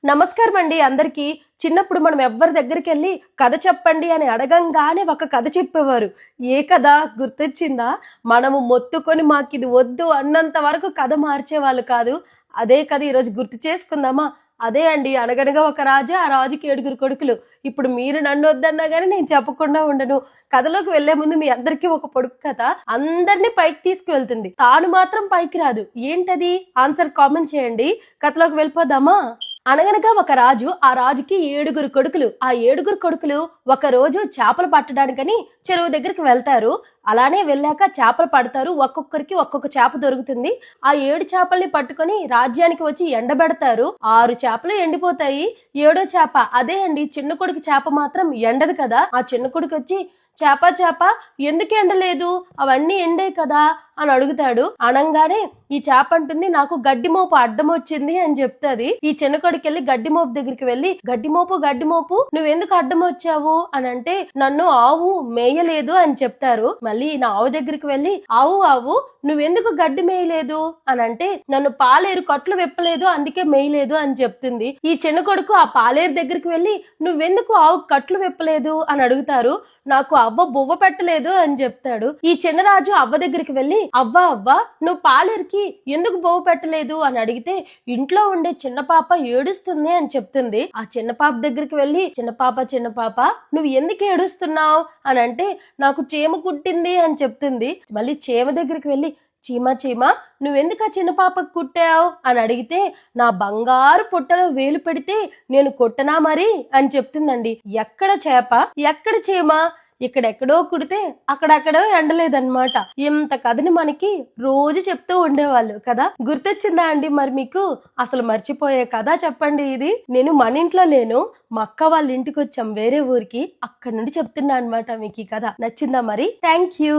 నమస్కారం అండి అందరికీ. చిన్నప్పుడు మనం ఎవ్వరి దగ్గరికెళ్ళి కథ చెప్పండి అని అడగంగానే ఒక కథ చెప్పేవారు. ఏ కథ గుర్తొచ్చిందా? మనము మొత్తుకొని మాకిది వద్దు అన్నంత వరకు కథ మార్చేవాళ్ళు కాదు. అదే కథ ఈరోజు గుర్తు చేసుకుందామా? అదే అండి, అనగనగా ఒక రాజు, ఆ రాజుకి 7 కొడుకులు. ఇప్పుడు మీరు నన్ను వద్దన్నా గాని నేను చెప్పకుండా ఉండను. కథలోకి వెళ్లే ముందు మీ అందరికీ ఒక పొడుపు కథ అందరినీ పైకి తీసుకువెళ్తుంది, తాను మాత్రం పైకి రాదు. ఏంటది? ఆన్సర్ కామెంట్ చేయండి. కథలోకి వెళ్ళిపోదామా? అనగనగా ఒక రాజు, ఆ రాజుకి 7 కొడుకులు. ఆ 7 కొడుకులు ఒక రోజు చేపలు పట్టడానికని చెరువు దగ్గరికి వెళ్తారు. అలానే వెళ్ళాక చేపలు పడతారు. ఒక్కొక్కరికి ఒక్కొక్క చేప దొరుకుతుంది. ఆ 7 చేపల్ని పట్టుకొని రాజ్యానికి వచ్చి ఎండబెడతారు. 6 చేపలు ఎండిపోతాయి. 7వ చేప, అదే అండి చిన్న కొడుకు చేప మాత్రం ఎండదు కదా. ఆ చిన్న కొడుకు వచ్చి, చేప చేప ఎందుకు ఎండలేదు, అవన్నీ ఎండే కదా అని అడుగుతాడు. అనంగానే ఈ చేప అంటుంది, నాకు గడ్డి మోపు అడ్డం వచ్చింది అని చెప్తాది. ఈ చిన్న కొడుకెళ్ళి గడ్డి మోపు దగ్గరికి వెళ్ళి, గడ్డి మోపు నువ్వెందుకు అడ్డం వచ్చావు అని అంటే, నన్ను ఆవు మేయలేదు అని చెప్తారు. మళ్ళీ నా ఆవు దగ్గరికి వెళ్ళి, ఆవు నువ్వెందుకు గడ్డి మేయలేదు అని అంటే, నన్ను పాలేరు కట్లు విప్పలేదు అందుకే మేయలేదు అని చెప్తుంది. ఈ చిన్న కొడుకు ఆ పాలేరు దగ్గరికి వెళ్ళి, నువ్వెందుకు ఆవు కట్లు విప్పలేదు అని అడుగుతారు. నాకు అవ్వ బువ్వ పెట్టలేదు అని చెప్తాడు. ఈ చిన్నరాజు అవ్వ దగ్గరికి వెళ్ళి, అవ్వ నువ్వు పాలేరుకి ఎందుకు బువ్వ పెట్టలేదు అని అడిగితే, ఇంట్లో ఉండే చిన్న పాప ఏడుస్తుంది అని చెప్తుంది. ఆ చిన్న పాప దగ్గరికి వెళ్ళి, చిన్న పాప నువ్వు ఎందుకు ఏడుస్తున్నావు అని అంటే, నాకు చీమ కుట్టింది అని చెప్తుంది. మళ్ళీ చీమ దగ్గరికి వెళ్ళి, చీమ నువ్వెందుకు ఆ చిన్న పాపకు కుట్టావు అని అడిగితే, నా బంగారు పుట్టలో వేలు పెడితే నేను కొట్టనా మరి అని చెప్తుందండి. ఎక్కడ చేప ఎక్కడ చీమ, ఇక్కడెక్కడో కుడితే అక్కడెక్కడో ఎండలేదన్నమాట. ఇంత కథని మనకి రోజు చెప్తూ ఉండేవాళ్ళు కదా. గుర్తొచ్చిందా అండి మరి మీకు? అసలు మర్చిపోయే కథ చెప్పండి ఇది. నేను మన ఇంట్లో లేను, మా అక్క వాళ్ళ ఇంటికి వచ్చాం వేరే ఊరికి, అక్కడ నుండి చెప్తున్నా అనమాట మీకు ఈ కథ. నచ్చిందా మరి? Thank you.